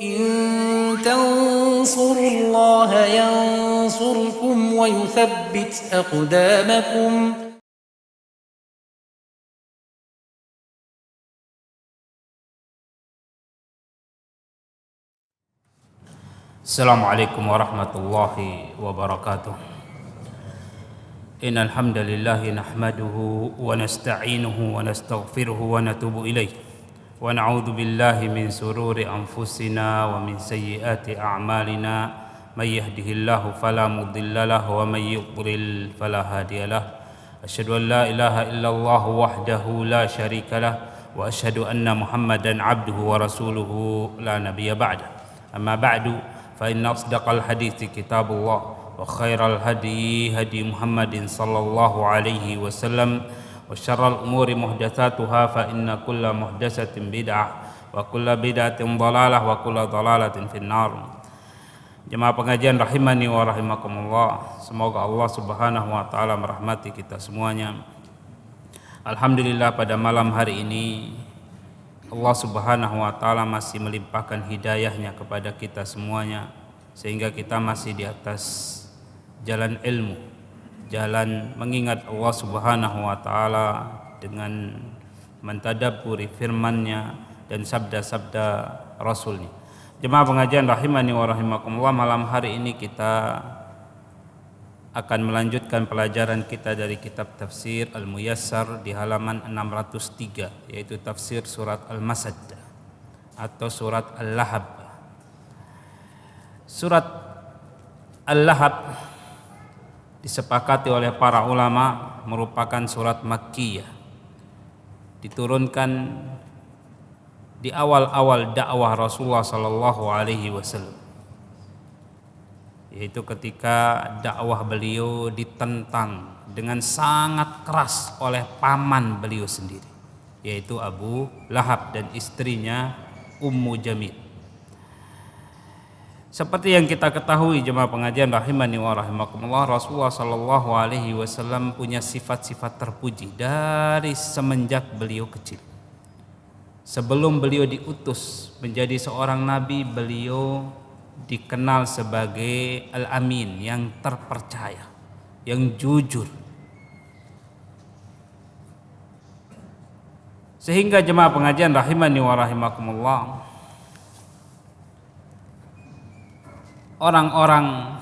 إن تنصروا الله ينصركم ويثبت أقدامكم. Assalamualaikum warahmatullahi wabarakatuh. Innal hamdalillah nahmaduhu wa nasta'inuhu wa nastaghfiruhu wa natubu ilaih. Wa na'udzu billahi min sururi anfusina wa min sayyiati a'malina. May yahdihillahu fala mudilla lahu wa may yudlil fala hadiyalah. Asyhadu an la ilaha illallah wahdahu la syarika lah wa asyhadu anna Muhammadan 'abduhu wa rasuluhu la nabiyya ba'da. Amma ba'du. فإن أصدق الحديث كتاب الله وخير الهدي هدي محمد صلى الله عليه وسلم وشر الأمور محدثاتها فإن كل محدثة بدعة وكل بدعة ضلالة وكل ضلالة في النار. Jemaah pengajian rahimani wa rahimakumullah, semoga Allah Subhanahu wa taala merahmati kita semuanya. Alhamdulillah, pada malam hari ini Allah Subhanahu wa taala masih melimpahkan hidayahnya kepada kita semuanya, sehingga kita masih di atas jalan ilmu, jalan mengingat Allah Subhanahu wa taala dengan mentadabburi firman-Nya dan sabda-sabda Rasul-Nya. Jemaah pengajian rahimani wa rahimakumullah, malam hari ini kita akan melanjutkan pelajaran kita dari kitab tafsir Al-Muyassar di halaman 603, yaitu tafsir surat Al-Masad atau surat Al-Lahab. Surat Al-Lahab disepakati oleh para ulama merupakan surat Makkiyah, diturunkan di awal-awal dakwah Rasulullah sallallahu alaihi wasallam, yaitu ketika dakwah beliau ditentang dengan sangat keras oleh paman beliau sendiri, yaitu Abu Lahab dan istrinya Ummu Jamil. Seperti yang kita ketahui jemaah pengajian rahimani wa rahimakumullah, Rasulullah sallallahu alaihi wasallam punya sifat-sifat terpuji dari semenjak beliau kecil. Sebelum beliau diutus menjadi seorang nabi, beliau dikenal sebagai Al-Amin, yang terpercaya, yang jujur. Sehingga jemaah pengajian rahimani wa rahimakumullah, orang-orang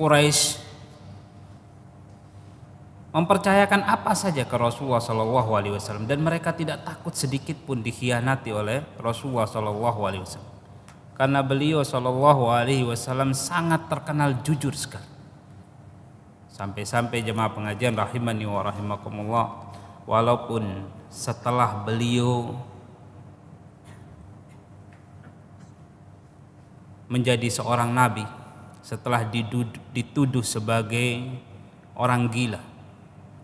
Quraisy mempercayakan apa saja ke Rasulullah sallallahu alaihi wasallam, dan mereka tidak takut sedikit pun dikhianati oleh Rasulullah sallallahu alaihi wasallam. Karena beliau sallallahu alaihi wasallam sangat terkenal jujur sekali. Sampai-sampai jemaah pengajian rahimani wa rahimakumullah, walaupun setelah beliau menjadi seorang nabi, setelah dituduh sebagai orang gila,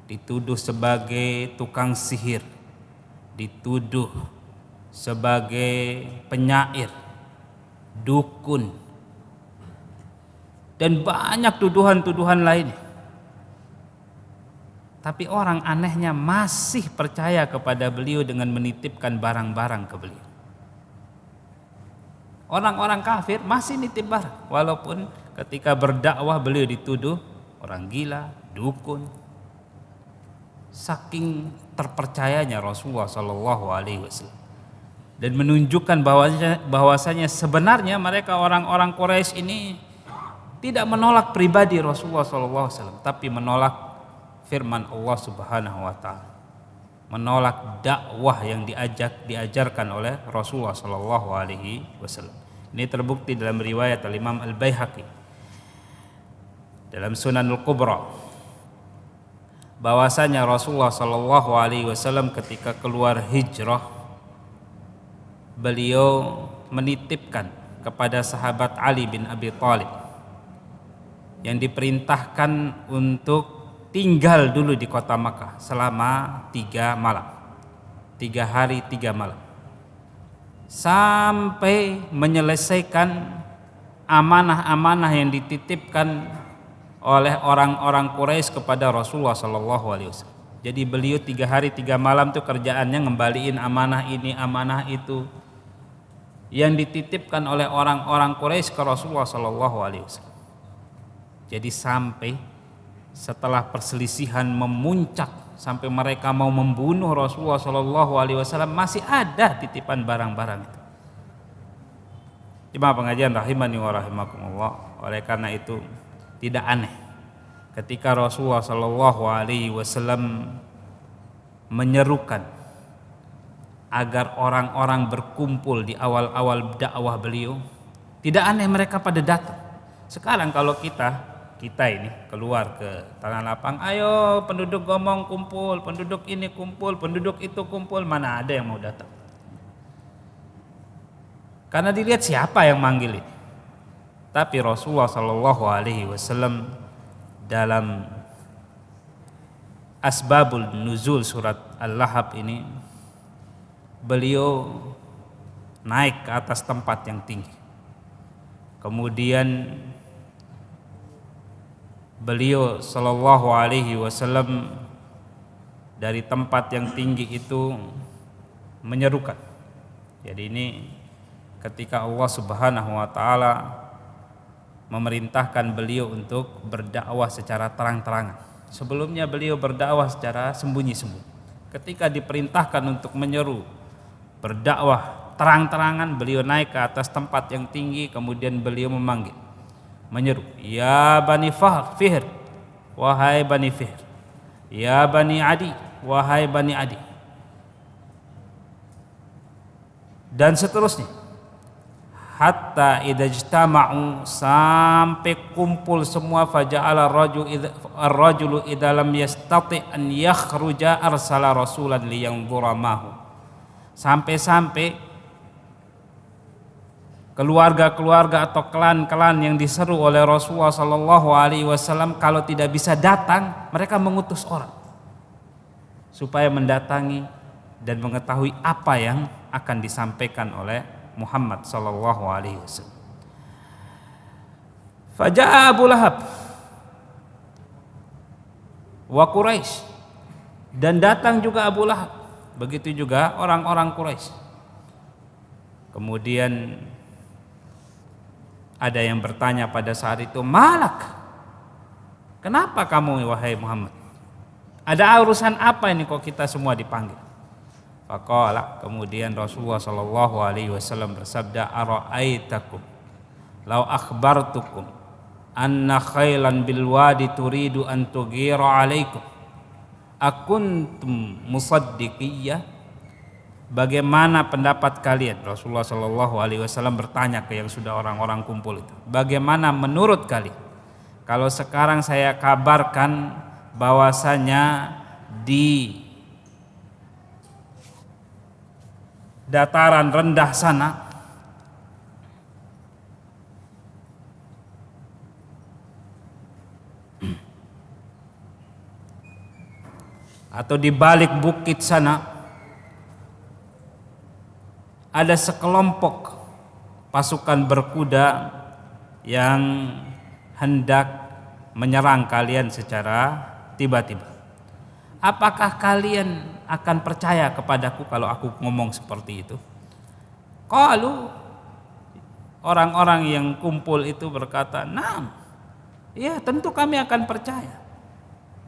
dituduh sebagai tukang sihir, dituduh sebagai penyair, dukun, dan banyak tuduhan-tuduhan lainnya, tapi orang anehnya masih percaya kepada beliau dengan menitipkan barang-barang ke beliau. Orang-orang kafir masih nitip barang, walaupun ketika berdakwah beliau dituduh orang gila, dukun. Saking terpercayanya Rasulullah sallallahu alaihi wasallam, dan menunjukkan bahwasanya sebenarnya mereka orang-orang Quraisy ini tidak menolak pribadi Rasulullah SAW, tapi menolak firman Allah Subhanahu wa taala, menolak dakwah yang diajarkan oleh Rasulullah sallallahu alaihi wasallam. Ini terbukti dalam riwayat Al-Imam Al-Baihaqi dalam Sunanul Kubra, bahwasanya Rasulullah sallallahu alaihi wasallam ketika keluar hijrah, beliau menitipkan kepada sahabat Ali bin Abi Thalib yang diperintahkan untuk tinggal dulu di kota Makkah selama 3 malam, 3 hari 3 malam, sampai menyelesaikan amanah-amanah yang dititipkan oleh orang-orang Quraisy kepada Rasulullah sallallahu alaihi wasallam. Jadi beliau 3 hari 3 malam tuh kerjaannya ngembaliin amanah ini, amanah itu. yang dititipkan oleh orang-orang Quraisy ke Rasulullah sallallahu alaihi wasallam. Jadi sampai setelah perselisihan memuncak sampai mereka mau membunuh Rasulullah sallallahu alaihi wasallam, masih ada titipan barang-barang itu. Jemaah pengajian rahimani wa rahimakumullah. Oleh karena itu tidak aneh ketika Rasulullah sallallahu alaihi wasallam menyerukan agar orang-orang berkumpul di awal-awal dakwah beliau, tidak aneh mereka pada datang. Sekarang kalau kita ini keluar ke tanah lapang, ayo penduduk Gomong kumpul, penduduk ini kumpul, penduduk itu kumpul, mana ada yang mau datang? Karena dilihat siapa yang manggil ini. Tapi Rasulullah sallallahu alaihi wasallam dalam asbabul nuzul surat Al-Lahab ini, beliau naik ke atas tempat yang tinggi. Kemudian beliau sallallahu alaihi wasallam dari tempat yang tinggi itu menyerukan. Jadi ini ketika Allah Subhanahu wa taala memerintahkan beliau untuk berdakwah secara terang-terangan. Sebelumnya beliau berdakwah secara sembunyi-sembunyi. Ketika diperintahkan untuk menyeru berdakwah terang-terangan, beliau naik ke atas tempat yang tinggi, kemudian beliau memanggil, menyeru, ya Bani Fihr, wahai Bani Fihr, ya Bani Adi, wahai Bani Adi, dan seterusnya. Hatta idza ijtama'u, sampai kumpul semua, faja'ala ar-rajulu idza lam yastati an yakhruja arsala rasulan liyanzura mahu. Sampai keluarga-keluarga atau klan-klan yang diseru oleh Rasulullah sallallahu alaihi wasallam kalau tidak bisa datang, mereka mengutus orang supaya mendatangi dan mengetahui apa yang akan disampaikan oleh Muhammad sallallahu alaihi wasallam. Faja'a Abu Lahab wa Quraisy, dan datang juga Abu Lahab, begitu juga orang-orang Quraisy. Kemudian ada yang bertanya pada saat itu, malak, kenapa kamu wahai Muhammad? Ada urusan apa ini kok kita semua dipanggil? Faqala, kemudian Rasulullah sallallahu alaihi wasallam bersabda, ara'aitakum law akhbartukum anna khailan bil wadi turidu an tughira alaikum akuntum musaddiqiyah. Bagaimana pendapat kalian? Rasulullah sallallahu alaihi wasallam bertanya ke yang sudah orang-orang kumpul itu, bagaimana menurut kalian kalau sekarang saya kabarkan bahwasanya di dataran rendah sana atau di balik bukit sana ada sekelompok pasukan berkuda yang hendak menyerang kalian secara tiba-tiba. Apakah kalian akan percaya kepadaku kalau aku ngomong seperti itu? Qalu, orang-orang yang kumpul itu berkata, "Naam. Ya, tentu kami akan percaya.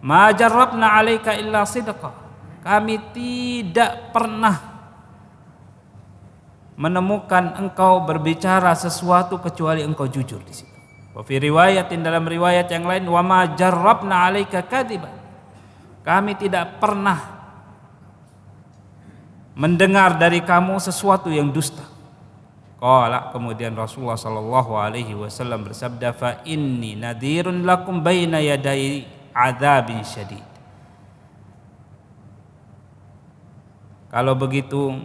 Ma jarrabna 'alaika illa sidqa." Kami tidak pernah menemukan engkau berbicara sesuatu kecuali engkau jujur di situ. Wa fi riwayatin, dalam riwayat yang lain, wa ma jarrabna 'alaika kadiban. Kami tidak pernah mendengar dari kamu sesuatu yang dusta. Qala, kemudian Rasulullah sallallahu alaihi wasallam bersabda, fa inni nadhirun lakum baina yaday adzabin syadid. Kalau begitu,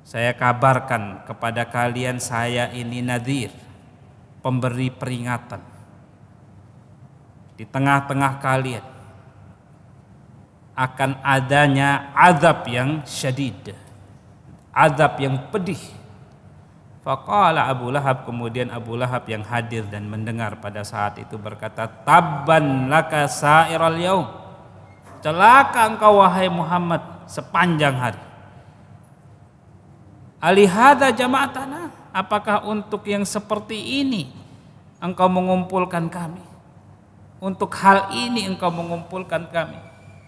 saya kabarkan kepada kalian, saya ini nadhir, pemberi peringatan. Di tengah-tengah kalian akan adanya azab yang syadid, azab yang pedih. Faqala Abu Lahab, kemudian Abu Lahab yang hadir dan mendengar pada saat itu berkata, tabban laka sa'iral yaum, celaka engkau wahai Muhammad sepanjang hari. alihada jama'atana, apakah untuk yang seperti ini engkau mengumpulkan kami? Untuk hal ini engkau mengumpulkan kami.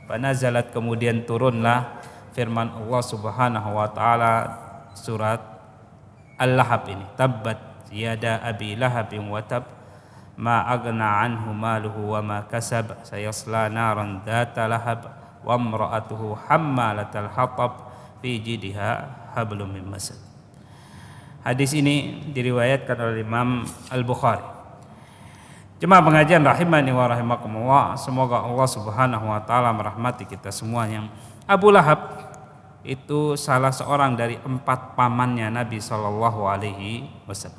Fanazalat, kemudian turunlah firman Allah Subhanahu wa taala surat Al-Lahab ini. Tabbat yada abi lahabin wa tab ma aghna anhu maluhu wa ma kasab sayasla naran dzata lahab wa imra'atuhu hammalatal hatab fi jidha hablum min masad. Hadis ini diriwayatkan oleh Imam Al-Bukhari. Jemaah pengajian rahimani wa rahimakumullah, semoga Allah Subhanahu wa taala merahmati kita semuanya. Abu Lahab itu salah seorang dari 4 pamannya Nabi sallallahu alaihi wasallam.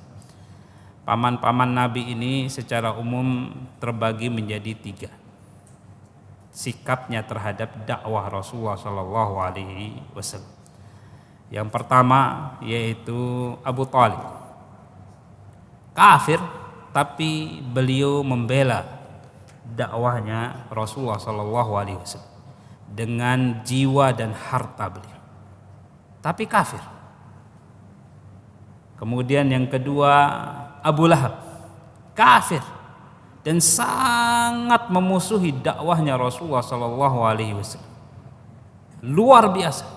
Paman-paman Nabi ini secara umum terbagi menjadi 3. Sikapnya terhadap dakwah Rasulullah sallallahu alaihi wasallam. Yang pertama yaitu Abu Thalib. Kafir, tapi beliau membela dakwahnya Rasulullah sallallahu alaihi wasallam dengan jiwa dan harta beliau. Tapi kafir. Kemudian yang kedua Abu Lahab, kafir dan sangat memusuhi dakwahnya Rasulullah sallallahu alaihi wasallam. Luar biasa.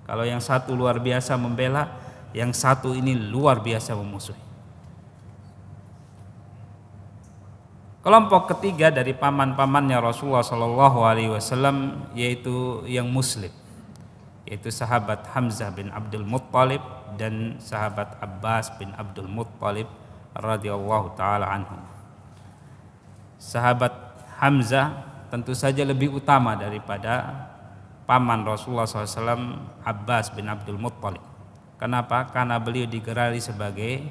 Kalau yang satu luar biasa membela, yang satu ini luar biasa memusuhi. Kelompok ketiga dari paman-pamannya Rasulullah sallallahu alaihi wasallam yaitu yang muslim, yaitu sahabat Hamzah bin Abdul Muttalib dan sahabat Abbas bin Abdul Muttalib radhiyallahu taala anhum. Sahabat Hamzah tentu saja lebih utama daripada paman Rasulullah SAW, Abbas bin Abdul Muttalib. Kenapa? Karena beliau digerari sebagai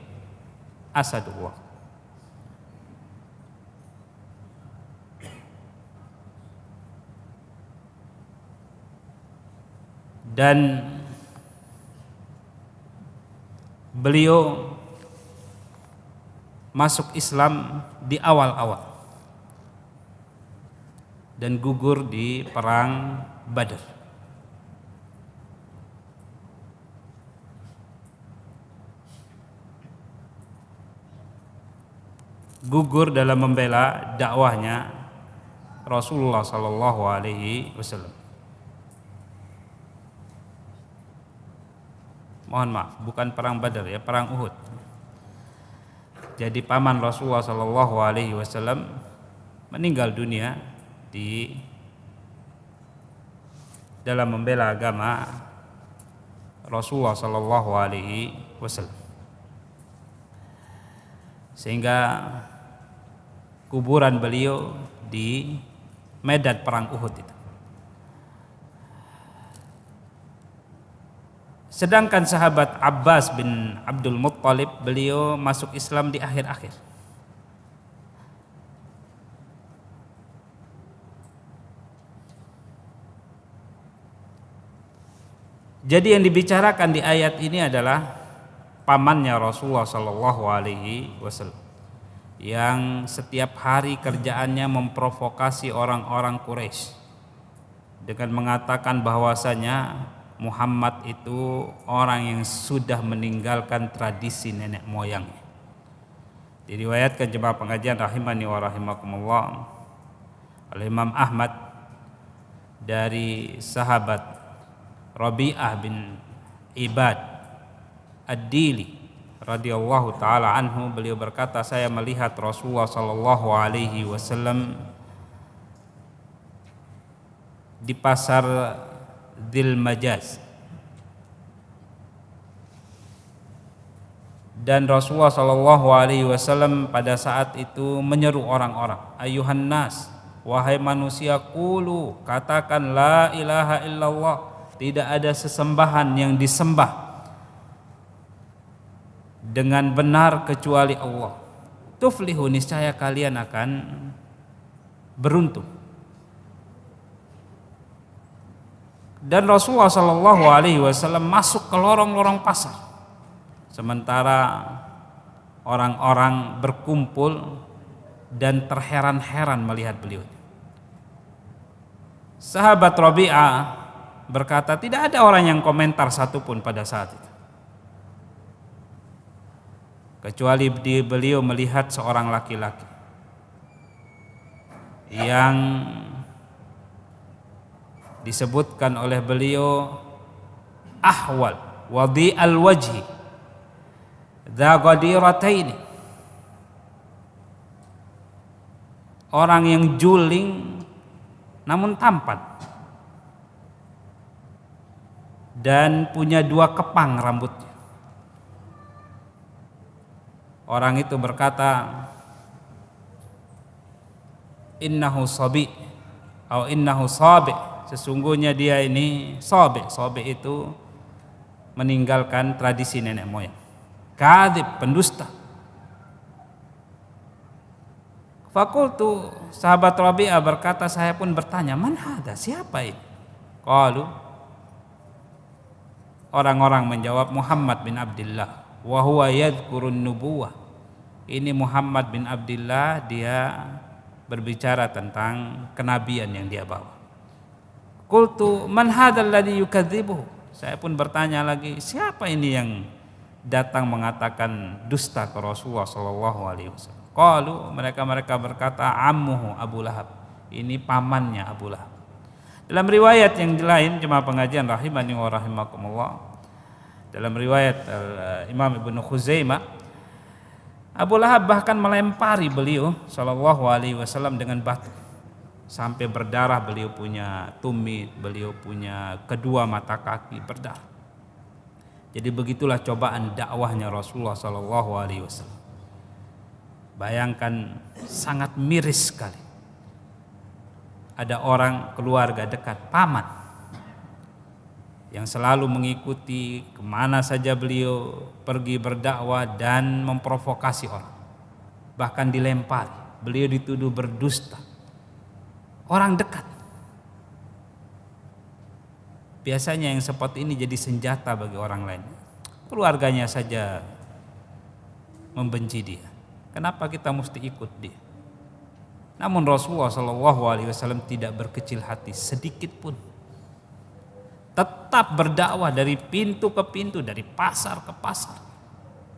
Asadullah. Dan beliau masuk Islam di awal-awal dan gugur di perang Badar. Gugur dalam membela dakwahnya Rasulullah sallallahu alaihi wasallam. Mohon maaf, bukan perang Badar ya, perang Uhud. Jadi paman Rasulullah sallallahu alaihi wasallam meninggal dunia di dalam membela agama Rasulullah sallallahu alaihi wasallam. Sehingga kuburan beliau di medan perang Uhud itu. Sedangkan sahabat Abbas bin Abdul Muttalib, beliau masuk Islam di akhir-akhir. Jadi yang dibicarakan di ayat ini adalah pamannya Rasulullah sallallahu alaihi wasallam yang setiap hari kerjaannya memprovokasi orang-orang Quraisy dengan mengatakan bahwasanya Muhammad itu orang yang sudah meninggalkan tradisi nenek moyangnya. Diriwayatkan jemaah pengajian rahimani wa rahimakumullah oleh Imam Ahmad dari sahabat Rabi'ah bin Ibad Ad-Dili radhiyallahu taala anhu, beliau berkata, saya melihat Rasulullah sallallahu alaihi wasallam di pasar Dzil Majaz, dan Rasulullah sallallahu alaihi wasallam pada saat itu menyeru orang-orang, ayuhan nas, wahai manusia, qulu, katakan la ilaha illallah, tidak ada sesembahan yang disembah dengan benar kecuali Allah. Tuflihu, niscaya kalian akan beruntung. Dan Rasulullah sallallahu alaihi wasallam masuk ke lorong-lorong pasar, sementara orang-orang berkumpul dan terheran-heran melihat beliau. Sahabat Rabi'ah berkata tidak ada orang yang komentar satupun pada saat itu, kecuali beliau melihat seorang laki-laki yang disebutkan oleh beliau ahwal wadi al-wajhi dha qadirataini, orang yang juling namun tampan dan punya 2 kepang rambutnya. Orang itu berkata, innahu sabi atau innahu sabi, sesungguhnya dia ini sabi. Sabi itu meninggalkan tradisi nenek moyang. Kadzib, pendusta. Fakultu, sahabat Rabi'ah berkata, saya pun bertanya, man hadha, siapa ini? Qalu, orang-orang menjawab, Muhammad bin Abdullah wa huwa yadhkurun nubuwah. Ini Muhammad bin Abdullah, dia berbicara tentang kenabian yang dia bawa. Qultu man hadzal ladzi yukadzibuhu, saya pun bertanya lagi, siapa ini yang datang mengatakan dusta ke Rasulullah sallallahu alaihi wasallam? Qalu, mereka berkata, ammuhu Abu Lahab, ini pamannya Abu Lahab. Dalam riwayat yang lain, jemaah pengajian rahimani wa rahimakumullah, dalam riwayat Imam Ibnu Khuzaimah, Abu Lahab bahkan melempari beliau sallallahu alaihi wasallam dengan batu sampai berdarah. Beliau punya tumit, beliau punya kedua mata kaki berdarah. Jadi begitulah cobaan dakwahnya Rasulullah sallallahu alaihi wasallam. Bayangkan, sangat miris sekali. Ada orang keluarga dekat, paman, yang selalu mengikuti kemana saja beliau pergi berdakwah dan memprovokasi orang, bahkan dilempari. Beliau dituduh berdusta. Orang dekat. Biasanya yang seperti ini jadi senjata bagi orang lain. Keluarganya saja membenci dia, kenapa kita mesti ikut dia? Namun Rasulullah SAW tidak berkecil hati sedikit pun. Tetap berdakwah dari pintu ke pintu, dari pasar ke pasar,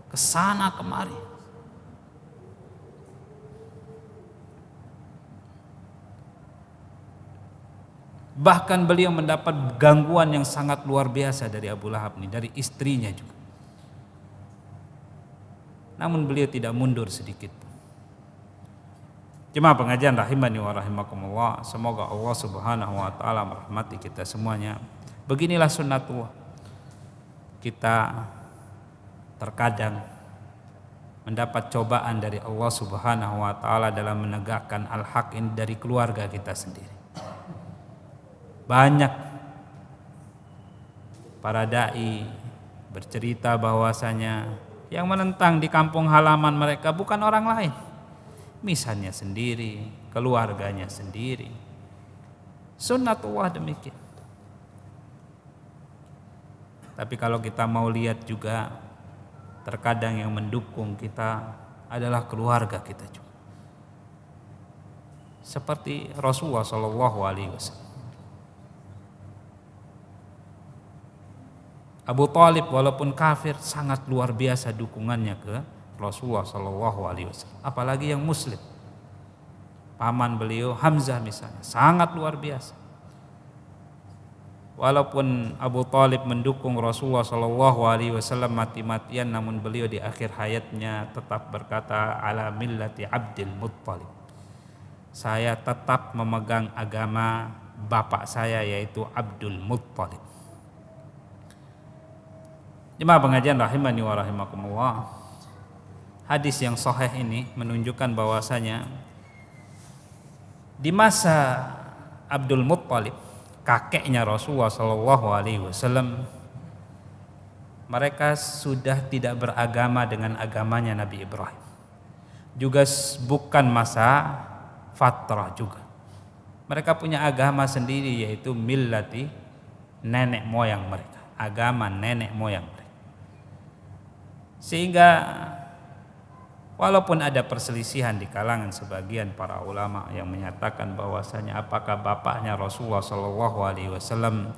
ke sana kemari. Bahkan beliau mendapat gangguan yang sangat luar biasa dari Abu Lahab ini, dari istrinya juga. Namun beliau tidak mundur sedikit pun. Jemaah pengajian rahimani wa rahimakumullah, semoga Allah Subhanahu wa taala merahmati kita semuanya. Beginilah sunnatullah. Kita terkadang mendapat cobaan dari Allah Subhanahu wa taala dalam menegakkan al-haq ini dari keluarga kita sendiri. Banyak para dai bercerita bahwasanya yang menentang di kampung halaman mereka bukan orang lain, misalnya sendiri, keluarganya sendiri. Sunnatullah demikian. Tapi kalau kita mau lihat juga, terkadang yang mendukung kita adalah keluarga kita juga. Seperti Rasulullah SAW. Abu Thalib walaupun kafir sangat luar biasa dukungannya ke Rasulullah SAW. Apalagi yang muslim. Paman beliau Hamzah misalnya sangat luar biasa. Walaupun Abu Thalib mendukung Rasulullah SAW mati-matian, namun beliau di akhir hayatnya tetap berkata, ala millati Abdul Muttalib, saya tetap memegang agama bapak saya yaitu Abdul Muttalib. Jemaah pengajian rahimani wa rahimakumullah, hadis yang sahih ini menunjukkan bahwasanya di masa Abdul Muttalib, kakeknya Rasulullah SAW, mereka sudah tidak beragama dengan agamanya Nabi Ibrahim. Juga bukan masa fatrah juga. Mereka punya agama sendiri yaitu millati, nenek moyang mereka, agama nenek moyang mereka. Sehingga walaupun ada perselisihan di kalangan sebagian para ulama yang menyatakan bahwasanya apakah bapaknya Rasulullah SAW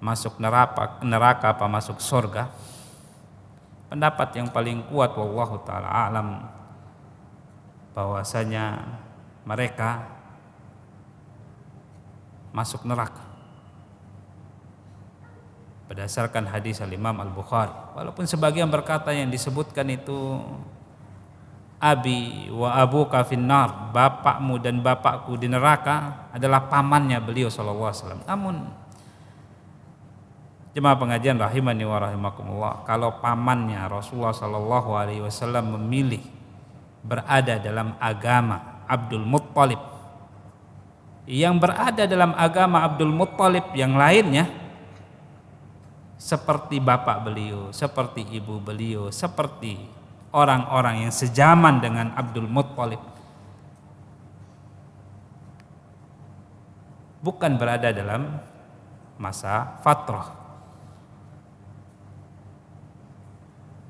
masuk neraka apa masuk surga? Pendapat yang paling kuat wallahu taala alam bahwasanya mereka masuk neraka berdasarkan hadis Al-Imam Al-Bukhari. Walaupun sebagian berkata yang disebutkan itu abi wa abuka finnar, bapakmu dan bapakku di neraka, adalah pamannya beliau sallallahu alaihi wasallam. Namun jemaah pengajian rahimani wa rahimakumullah, kalau pamannya Rasulullah sallallahu alaihi wasallam memilih berada dalam agama Abdul Muttalib, yang berada dalam agama Abdul Muttalib yang lainnya seperti bapak beliau, seperti ibu beliau, seperti orang-orang yang sejaman dengan Abdul Muttalib, bukan berada dalam masa fatrah.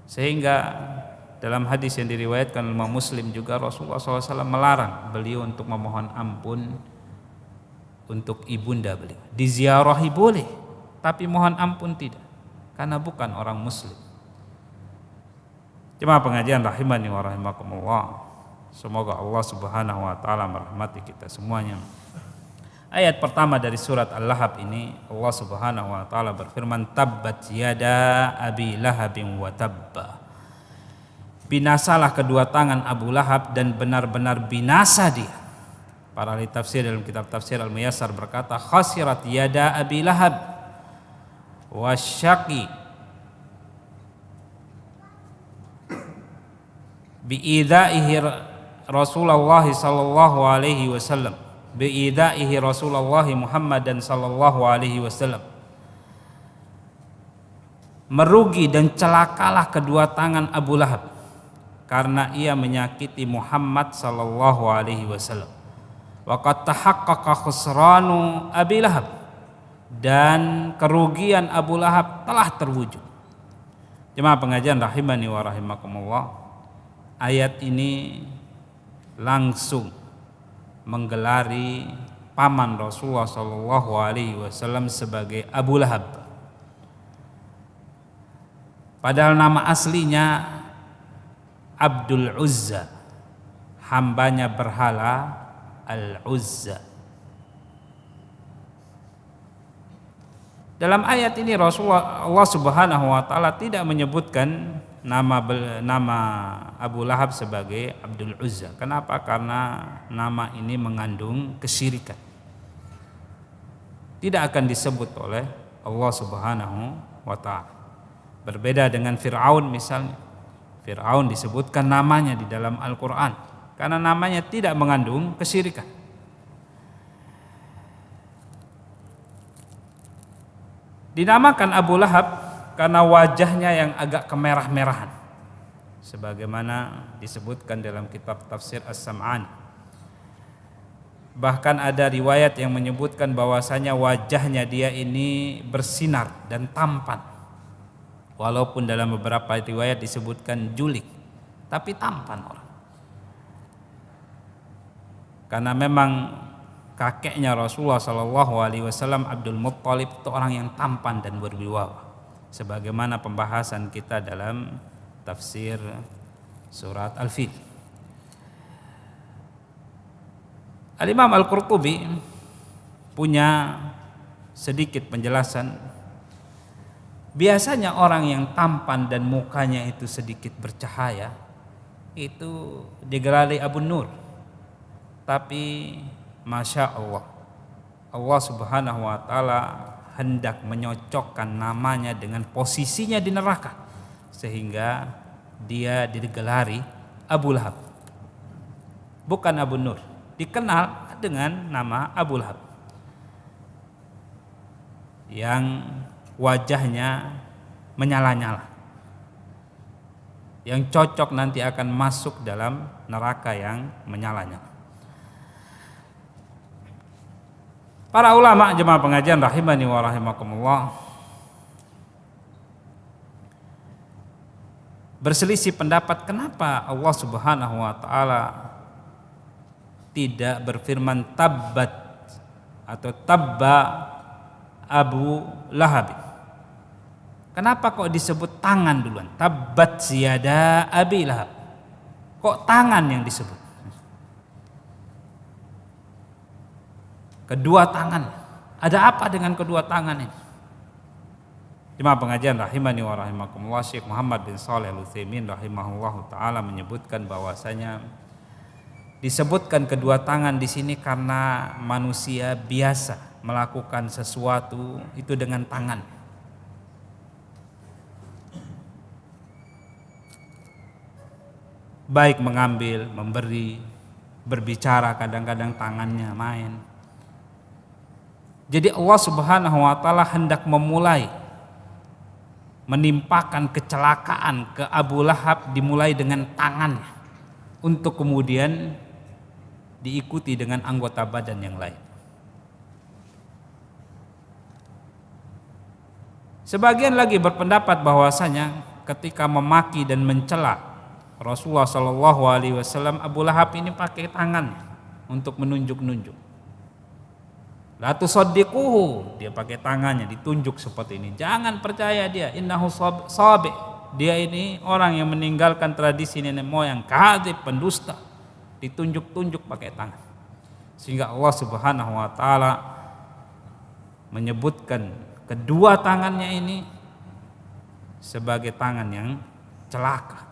Sehingga dalam hadis yang diriwayatkan oleh Imam Muslim juga Rasulullah SAW melarang beliau untuk memohon ampun untuk ibunda beliau. Diziarahi boleh, tapi mohon ampun tidak, karena bukan orang muslim. Jemaah pengajian rahimani wa rahimakumullah, semoga Allah Subhanahu wa taala merahmati kita semuanya. Ayat pertama dari surat Al-Lahab ini Allah Subhanahu wa taala berfirman, tabbat yada abi lahabin wa tabba. Binasalah kedua tangan Abu Lahab dan benar-benar binasa dia. Para ahli tafsir dalam kitab tafsir Al-Muyassar berkata, khasirat yada abi lahab wasyaqi biidaihi Rasulullah sallallahu alaihi wasallam, biidaihi Rasulullah Muhammad dan sallallahu alaihi wasallam. Merugi dan celakalah kedua tangan Abu Lahab karena ia menyakiti Muhammad sallallahu alaihi wasallam. Wa qad tahaqqaqa khusranu Abi Lahab, dan kerugian Abu Lahab telah terwujud. Jemaah pengajian rahimani wa rahimakumullah, ayat ini langsung menggelari paman Rasulullah sallallahu alaihi wasallam sebagai Abu Lahab. Padahal nama aslinya Abdul Uzza, hambanya berhala Al-Uzza. Dalam ayat ini Rasulullah Allah Subhanahu wa taala tidak menyebutkan nama Abu Lahab sebagai Abdul Uzza. Kenapa? Karena nama ini mengandung kesyirikan. Tidak akan disebut oleh Allah Subhanahu wa taala. Berbeda dengan Fir'aun misalnya. Fir'aun disebutkan namanya di dalam Al-Qur'an karena namanya tidak mengandung kesyirikan. Dinamakan Abu Lahab karena wajahnya yang agak kemerah-merahan, sebagaimana disebutkan dalam kitab tafsir As-Sam'ani. Bahkan ada riwayat yang menyebutkan bahwasanya wajahnya dia ini bersinar dan tampan, walaupun dalam beberapa riwayat disebutkan julik, tapi tampan orang. Karena memang kakeknya Rasulullah sallallahu alaihi wasallam Abdul Muttalib itu orang yang tampan dan berwibawa, sebagaimana pembahasan kita dalam tafsir surat Al-Fil. Al-Imam Al-Qurtubi punya sedikit penjelasan. Biasanya orang yang tampan dan mukanya itu sedikit bercahaya itu digelari Abu Nur. Tapi Masya Allah, Allah Subhanahu wa ta'ala hendak menyocokkan namanya dengan posisinya di neraka, sehingga dia digelari Abu Lahab, bukan Abu Nur. Dikenal dengan nama Abu Lahab yang wajahnya menyala-nyala, yang cocok nanti akan masuk dalam neraka yang menyala-nyala. Para ulama jemaah pengajian rahimani wa rahimakumullah berselisih pendapat kenapa Allah Subhanahu wa taala tidak berfirman tabbat atau tabba Abu Lahab. Kenapa kok disebut tangan duluan? Tabbat yada Abi Lahab. Kok tangan yang disebut? Kedua tangan. Ada apa dengan kedua tangan ini? Jemaah pengajian rahimani wa rahimakumullah, Syekh Muhammad bin Shalih Al-Utsaimin rahimahullahu taala menyebutkan bahwasanya disebutkan kedua tangan di sini karena manusia biasa melakukan sesuatu itu dengan tangan. Baik mengambil, memberi, berbicara, kadang-kadang tangannya main. Jadi Allah Subhanahu wa taala hendak memulai menimpakan kecelakaan ke Abu Lahab dimulai dengan tangannya untuk kemudian diikuti dengan anggota badan yang lain. Sebagian lagi berpendapat bahwasanya ketika memaki dan mencela Rasulullah Shallallahu Alaihi Wasallam, Abu Lahab ini pakai tangan untuk menunjuk-nunjuk. La tusaddiquhu, dia pakai tangannya ditunjuk seperti ini. Jangan percaya dia, innahu sabi. Dia ini orang yang meninggalkan tradisi nenek moyang, kadzib, pendusta. Ditunjuk-tunjuk pakai tangan. Sehingga Allah Subhanahu wa taala menyebutkan kedua tangannya ini sebagai tangan yang celaka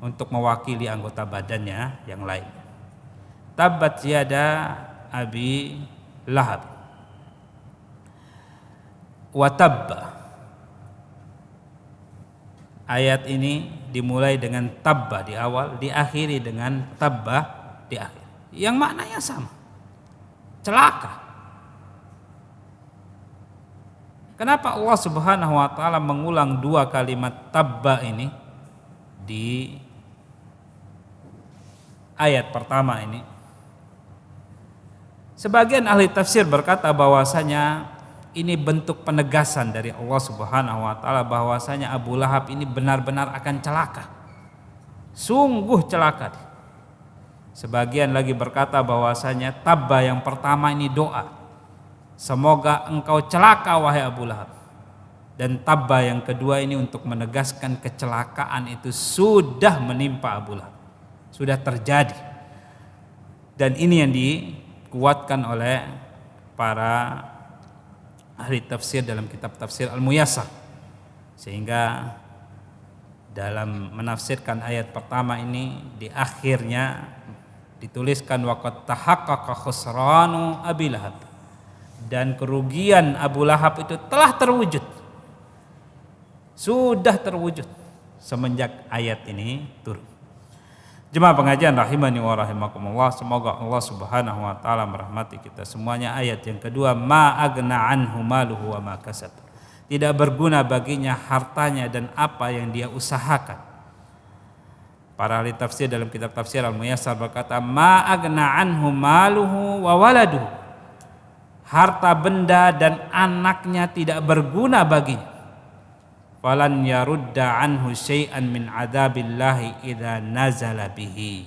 untuk mewakili anggota badannya yang lain. Tabbat yada Abi Lahab wa tabba. Ayat ini dimulai dengan tabba di awal, diakhiri dengan tabba di akhir. Yang maknanya sama. Celaka. Kenapa Allah Subhanahu wa taala mengulang dua kalimat tabba ini di ayat pertama ini? Sebagian ahli tafsir berkata bahwasanya ini bentuk penegasan dari Allah Subhanahu wa taala bahwasanya Abu Lahab ini benar-benar akan celaka. Sungguh celaka. Sebagian lagi berkata bahwasanya tabba yang pertama ini doa. Semoga engkau celaka wahai Abu Lahab. Dan tabba yang kedua ini untuk menegaskan kecelakaan itu sudah menimpa Abu Lahab. Sudah terjadi. Dan ini yang dikuatkan oleh para ahli tafsir dalam kitab tafsir Al-Muyassar, sehingga dalam menafsirkan ayat pertama ini di akhirnya dituliskan waqad tahaqqaqa khusranu Abi Lahab, dan kerugian Abu Lahab itu telah terwujud, sudah terwujud semenjak ayat ini turun. Jemaah pengajian rahimani wa rahimakumullah, semoga Allah Subhanahu wa taala merahmati kita semuanya. Ayat yang kedua, ma agna anhu maluhu wa ma kasab. Tidak berguna baginya hartanya dan apa yang dia usahakan. Para ahli tafsir dalam kitab tafsir Al-Muyassar berkata, ma agna anhu maluhu wa waladuhu. Harta benda dan anaknya tidak berguna baginya. Falan yarudda anhu syai'an min adzabillahi idza nazala bihi.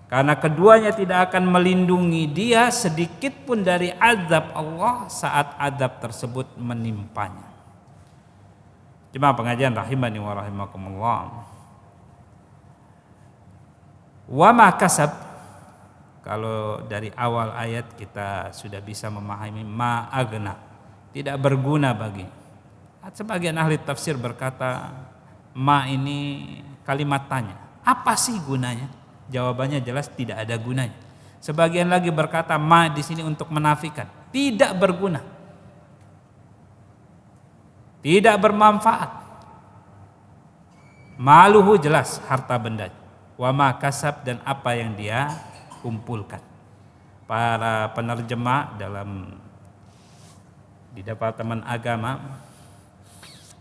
Karena keduanya tidak akan melindungi dia sedikit pun dari azab Allah saat azab tersebut menimpanya. Jemaah pengajian rahimani wa rahimakumullah. Wa ma kasab, kalau dari awal ayat kita sudah bisa memahami ma agna, tidak berguna bagi. Sebagian ahli tafsir berkata ma ini kalimat tanya, apa sih gunanya? Jawabannya jelas tidak ada gunanya. Sebagian lagi berkata ma di sini untuk menafikan, tidak berguna, tidak bermanfaat. Maluhu jelas harta benda, wa ma kasab dan apa yang dia kumpulkan. Para penerjemah di Departemen Agama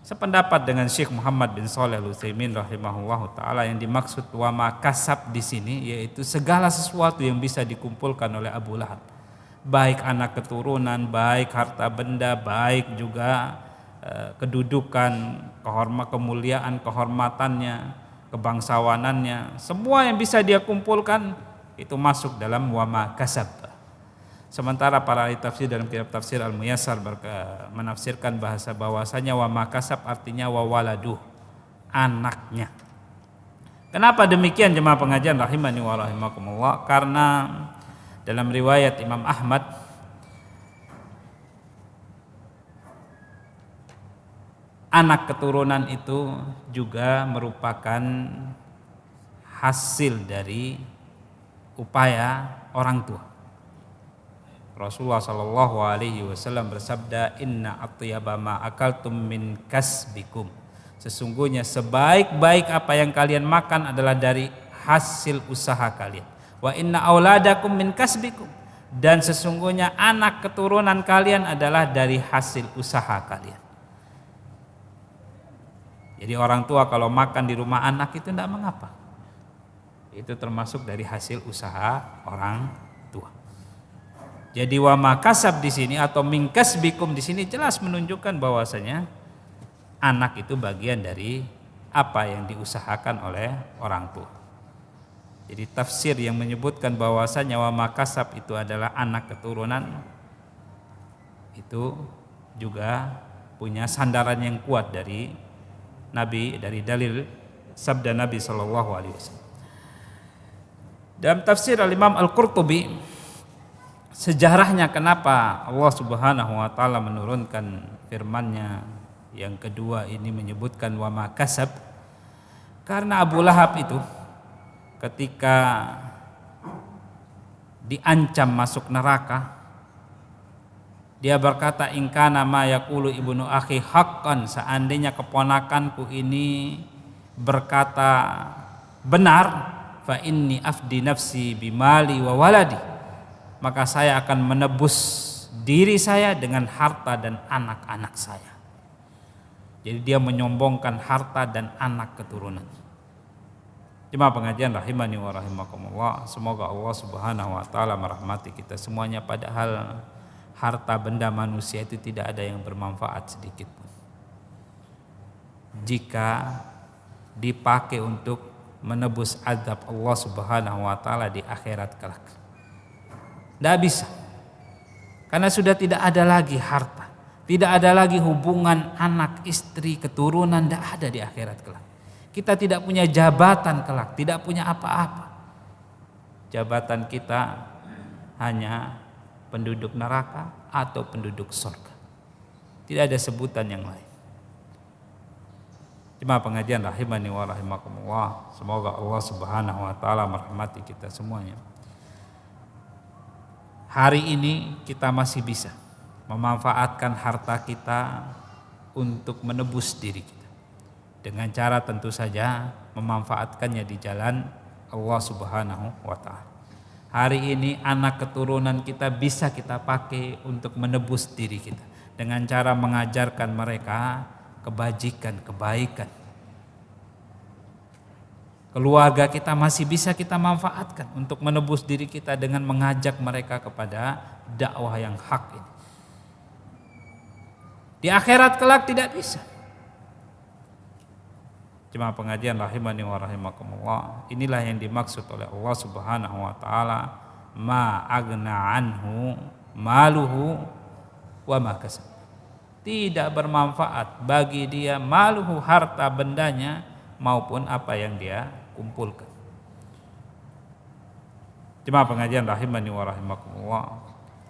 sependapat dengan Syekh Muhammad bin Shalih Al-Utsaimin rahimahullahu taala, yang dimaksud wa ma kasab di sini yaitu segala sesuatu yang bisa dikumpulkan oleh Abu Lahab, baik anak keturunan, baik harta benda, baik juga kedudukan, kemuliaan, kehormatannya, kebangsawanannya, semua yang bisa dia kumpulkan itu masuk dalam wa ma kasab. Sementara para ahli tafsir dalam kitab tafsir Al-Muyassar menafsirkan bahasa bahwasanya wa makasab artinya wa waladuh, anaknya. Kenapa demikian jemaah pengajian rahimani wa rahimakumullah? Karena dalam riwayat Imam Ahmad anak keturunan itu juga merupakan hasil dari upaya orang tua. Rasulullah Shallallahu Alaihi Wasallam bersabda, Inna atyaba ma akaltum min kasbikum. Sesungguhnya sebaik-baik apa yang kalian makan adalah dari hasil usaha kalian. Wa inna auladakum min kasbikum. Dan sesungguhnya anak keturunan kalian adalah dari hasil usaha kalian. Jadi orang tua kalau makan di rumah anak itu tidak mengapa. Itu termasuk dari hasil usaha orang tua. Jadi wa makasab di sini atau min kasbikum di sini jelas menunjukkan bahwasanya anak itu bagian dari apa yang diusahakan oleh orang tua. Jadi tafsir yang menyebutkan bahwasanya wa makasab itu adalah anak keturunan itu juga punya sandaran yang kuat dari Nabi, dari dalil sabda Nabi Shallallahu Alaihi Wasallam. Dalam tafsir Al-Imam Al-Qurtubi, sejarahnya kenapa Allah Subhanahu Wa Taala menurunkan firman-Nya yang kedua ini menyebutkan wa makasab, karena Abu Lahab itu ketika diancam masuk neraka, dia berkata, in kana ma yaqulu ibnu akhi haqqan, seandainya keponakanku ini berkata benar, fa inni afdi nafsi bimali wa waladi, maka saya akan menebus diri saya dengan harta dan anak-anak saya. Jadi dia menyombongkan harta dan anak keturunan. Jemaah pengajian rahimani wa rahimakumullah, semoga Allah Subhanahu wa taala merahmati kita semuanya, padahal harta benda manusia itu tidak ada yang bermanfaat sedikit pun jika dipakai untuk menebus azab Allah Subhanahu wa taala di akhirat kelak. Tidak bisa. Karena sudah tidak ada lagi harta, tidak ada lagi hubungan anak, istri, keturunan, tidak ada di akhirat kelak. Kita tidak punya jabatan kelak, tidak punya apa-apa. Jabatan kita hanya penduduk neraka atau penduduk surga. Tidak ada sebutan yang lain. Jemaah pengajian rahimani wa rahimakumullah, semoga Allah Subhanahu wa taala merahmati kita semuanya. Hari ini kita masih bisa memanfaatkan harta kita untuk menebus diri kita, dengan cara tentu saja memanfaatkannya di jalan Allah Subhanahu wa taala. Hari ini anak keturunan kita bisa kita pakai untuk menebus diri kita dengan cara mengajarkan mereka kebajikan, kebaikan. Keluarga kita masih bisa kita manfaatkan untuk menebus diri kita dengan mengajak mereka kepada dakwah yang hak ini. Di akhirat kelak tidak bisa. Jemaah pengajian rahimani wa rahimakumullah, inilah yang dimaksud oleh Allah Subhanahu wa taala, ma agna anhu maluhu wa ma kasab. Tidak bermanfaat bagi dia maluhu, harta bendanya, maupun apa yang dia kumpulkan. Jemaah pengajian rahimani wa rahimakumullah,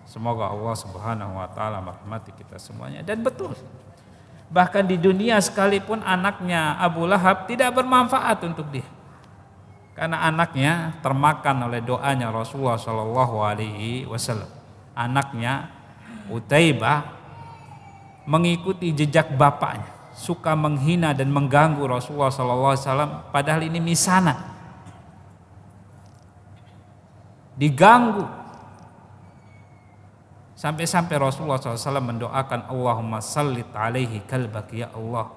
semoga Allah Subhanahu wa taala merahmati kita semuanya. Dan betul, bahkan di dunia sekalipun anaknya Abu Lahab tidak bermanfaat untuk dia, karena anaknya termakan oleh doanya Rasulullah Shallallahu Alaihi Wasallam. Anaknya Utaibah mengikuti jejak bapaknya, suka menghina dan mengganggu Rasulullah Shallallahu Alaihi Wasallam, padahal ini misanan, diganggu. Sampai-sampai Rasulullah SAW mendoakan, Allahumma sallit alaihi kalbak, ya Allah,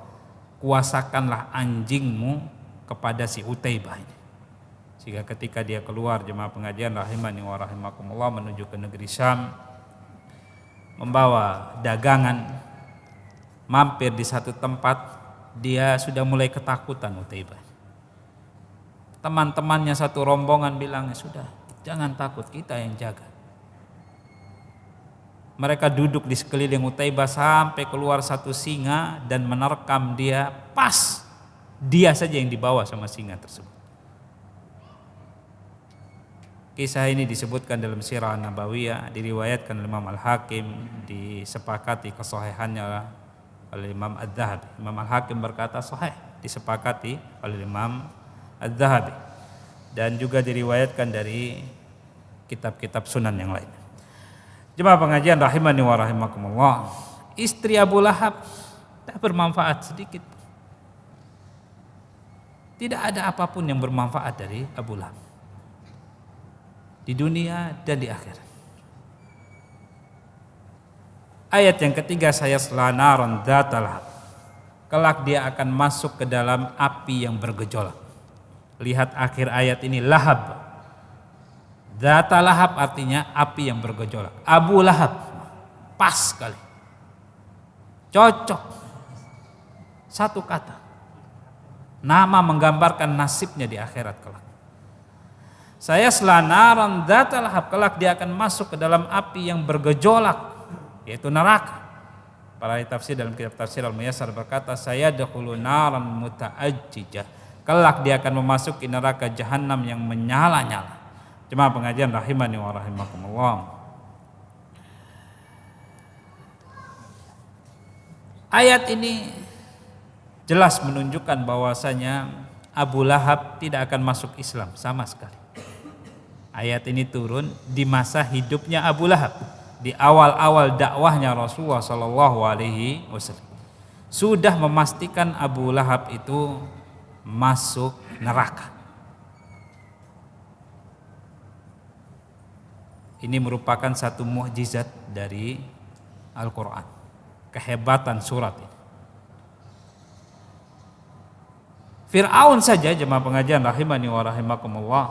kuasakanlah anjingmu kepada si Utaibah ini. Sehingga ketika dia keluar, jemaah pengajian rahimani wa rahimakumullah, menuju ke negeri Syam, membawa dagangan, mampir di satu tempat, dia sudah mulai ketakutan Utaibah. Teman-temannya satu rombongan bilang, sudah, jangan takut, kita yang jaga. Mereka duduk di sekeliling Utaibah sampai keluar satu singa dan menerkam dia, pas dia saja yang dibawa sama singa tersebut. Kisah ini disebutkan dalam Sirah Nabawiyah, diriwayatkan oleh Imam Al-Hakim, disepakati kesahihannya oleh Imam Adz-Dzahabi. Imam Al-Hakim berkata sahih, disepakati oleh Imam Adz-Dzahabi, dan juga diriwayatkan dari kitab-kitab sunan yang lain. Jemaah pengajian rahimani wa rahimakumullah, istri Abu Lahab tak bermanfaat sedikit. Tidak ada apapun yang bermanfaat dari Abu Lahab di dunia dan di akhirat. Ayat yang ketiga, sayasla naran dzatal lahab, kelak dia akan masuk ke dalam api yang bergejolak. Lihat akhir ayat ini, lahab, dzatal lahab artinya api yang bergejolak. Abu Lahab, pas sekali, cocok, satu kata, nama menggambarkan nasibnya di akhirat kelak. Sayasla naran dzatal lahab, kelak dia akan masuk ke dalam api yang bergejolak, yaitu neraka. Para ahli tafsir dalam kitab tafsir Al-Muyassar berkata, sayadkhulu naran muta'ajjijah, kelak dia akan memasuki neraka jahanam yang menyala-nyala. Jemaah pengajian rahimani wa rahimakumullah, ayat ini jelas menunjukkan bahwasanya Abu Lahab tidak akan masuk Islam sama sekali. Ayat ini turun di masa hidupnya Abu Lahab, di awal-awal dakwahnya Rasulullah Shallallahu Alaihi Wasallam, sudah memastikan Abu Lahab itu masuk neraka. Ini merupakan satu mukjizat dari Al-Quran, kehebatan surat ini. Fir'aun saja, jemaah pengajian rahimani wa rahimakumullah,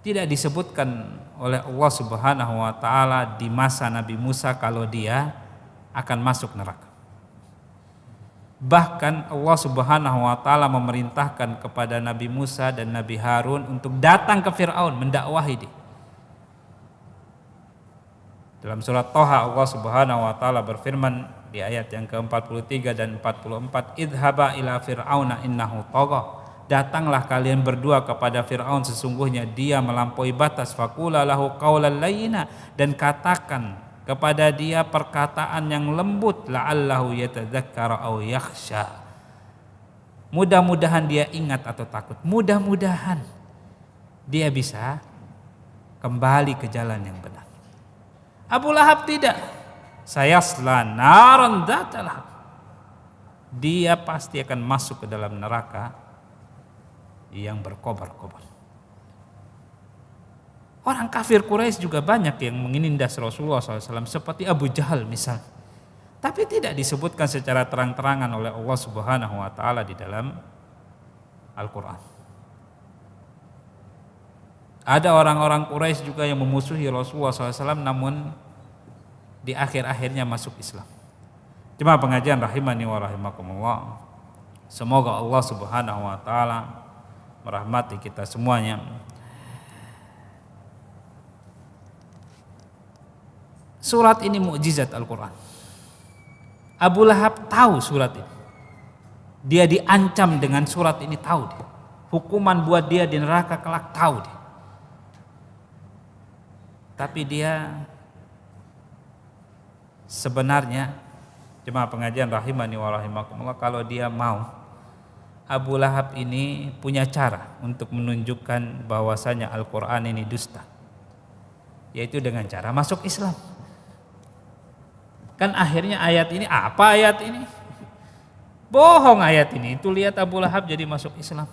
tidak disebutkan oleh Allah Subhanahu wa taala di masa Nabi Musa kalau dia akan masuk neraka. Bahkan Allah Subhanahu wa taala memerintahkan kepada Nabi Musa dan Nabi Harun untuk datang ke Fir'aun mendakwahi dia. Dalam surat Thaha Allah Subhanahu wa taala berfirman di ayat yang ke-43 dan 44, idhaba ila fir'auna innahu tagha, datanglah kalian berdua kepada Fir'aun, sesungguhnya dia melampaui batas, faqula lahu qaulan layyina, dan katakan kepada dia perkataan yang lembut, la'allahu yatadzakkara aw yakhsha, mudah-mudahan dia ingat atau takut, mudah-mudahan dia bisa kembali ke jalan yang benar. Abu Lahab tidak, sayasla naran dzatal lahab, dia pasti akan masuk ke dalam neraka yang berkobar-kobar. Orang kafir Quraisy juga banyak yang menindas Rasulullah SAW, seperti Abu Jahal misalnya, tapi tidak disebutkan secara terang-terangan oleh Allah Subhanahu wa taala di dalam Al-Quran. Ada orang-orang Quraisy juga yang memusuhi Rasulullah SAW, namun di akhir-akhirnya masuk Islam. Jemaah pengajian rahimani wa rahimakumullah, semoga Allah Subhanahu wa taala merahmati kita semuanya. Surat ini mukjizat Al-Quran. Abu Lahab tahu surat ini, dia diancam dengan surat ini, tahu dia hukuman buat dia di neraka kelak, tahu dia. Tapi dia sebenarnya, jemaah pengajian rahimani wa rahimakumullah, kalau dia mau, Abu Lahab ini punya cara untuk menunjukkan bahwasanya Al-Quran ini dusta, yaitu dengan cara masuk Islam. Kan akhirnya ayat ini, apa ayat ini? Bohong ayat ini. Itu lihat Abu Lahab jadi masuk Islam.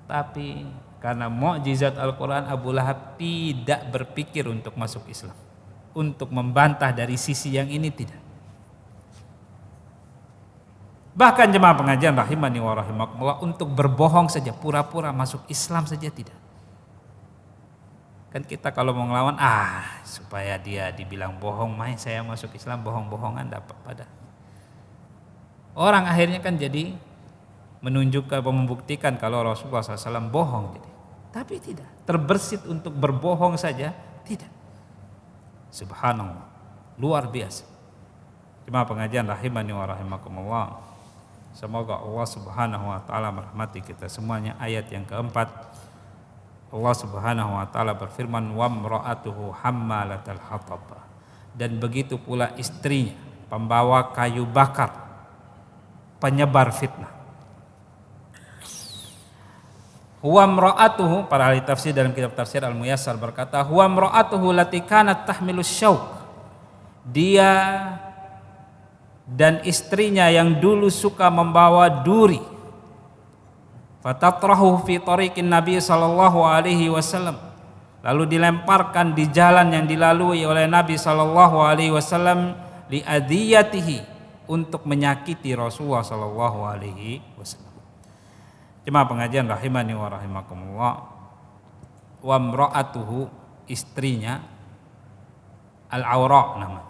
Tapi karena mukjizat Al-Quran, Abu Lahab tidak berpikir untuk masuk Islam, untuk membantah dari sisi yang ini, tidak. Bahkan jemaah pengajian rahimani wa rahimakumullah, untuk berbohong saja, pura-pura masuk Islam saja tidak. Kan kita kalau mau ngelawan, supaya dia dibilang bohong, main saya masuk Islam, bohong-bohongan dapat pada. Orang akhirnya kan jadi menunjukkan, membuktikan kalau Rasulullah SAW bohong. Jadi. Tapi tidak, terbersit untuk berbohong saja, tidak. Subhanallah, luar biasa. Jemaah pengajian rahimani wa rahimakumullah. Semoga Allah Subhanahu wa taala merahmati kita semuanya. Ayat yang keempat, Allah Subhanahu wa taala berfirman, wa imra'atuhu hammalatal hatab. Dan begitu pula istrinya, pembawa kayu bakar, penyebar fitnah. Huwa imra'atuhu, para ahli tafsir dalam kitab tafsir Al-Muyassar berkata, huwa imra'atuhu lati kanat tahmilus syauq. Dia dan istrinya yang dulu suka membawa duri. Fatatrahu fi tariqin Nabi sallallahu alaihi wasallam. Lalu dilemparkan di jalan yang dilalui oleh Nabi sallallahu alaihi wasallam li adiyatihi, untuk menyakiti Rasulullah sallallahu alaihi wasallam. Jemaah pengajian rahimani wa rahimakumullah. Wa imra'atuhu, istrinya, Al-Awra namanya,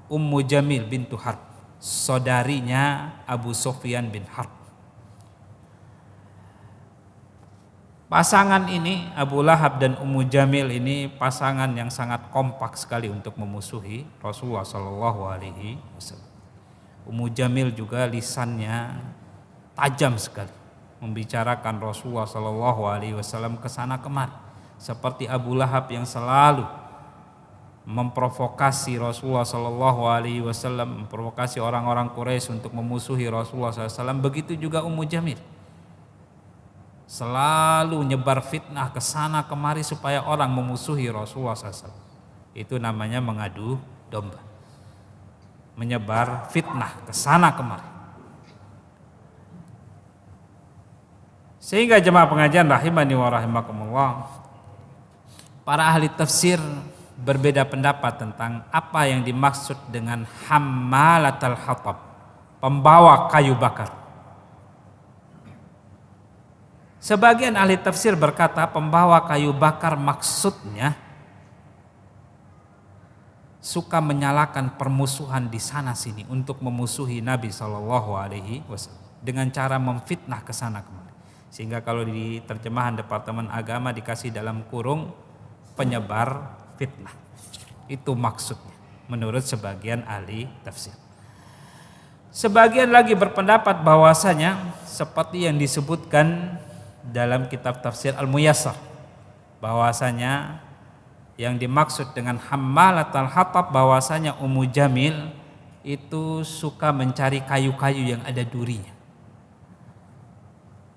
Ummu Jamil bintu Harb, saudarinya Abu Sufyan bin Harb. Pasangan ini, Abu Lahab dan Ummu Jamil ini, pasangan yang sangat kompak sekali untuk memusuhi Rasulullah sallallahu alaihi wasallam. Ummu Jamil juga lisannya tajam sekali, membicarakan Rasulullah sallallahu alaihi wasallam kesana kemari, seperti Abu Lahab yang selalu memprovokasi Rasulullah sallallahu alaihi wasallam, memprovokasi orang-orang Quraisy untuk memusuhi Rasulullah sallallahu alaihi wasallam. Begitu juga Ummu Jamil, selalu nyebar fitnah kesana kemari supaya orang memusuhi Rasulullah sallallahu alaihi wasallam. Itu namanya mengadu domba, menyebar fitnah kesana kemari. Sehingga jemaah pengajian rahimani wa rahimakumullah, para ahli tafsir berbeda pendapat tentang apa yang dimaksud dengan hammalatal hatab, pembawa kayu bakar. Sebagian ahli tafsir berkata pembawa kayu bakar maksudnya suka menyalakan permusuhan di sana sini untuk memusuhi Nabi sallallahu alaihi wasallam dengan cara memfitnah kesana kemari. Sehingga kalau di terjemahan Departemen Agama dikasih dalam kurung penyebar fitnah. Itu maksudnya menurut sebagian ahli tafsir. Sebagian lagi berpendapat bahwasanya seperti yang disebutkan dalam kitab tafsir Al-Muyassar, bahwasanya yang dimaksud dengan hammalatal hatab, bahwasanya Ummu Jamil itu suka mencari kayu-kayu yang ada durinya,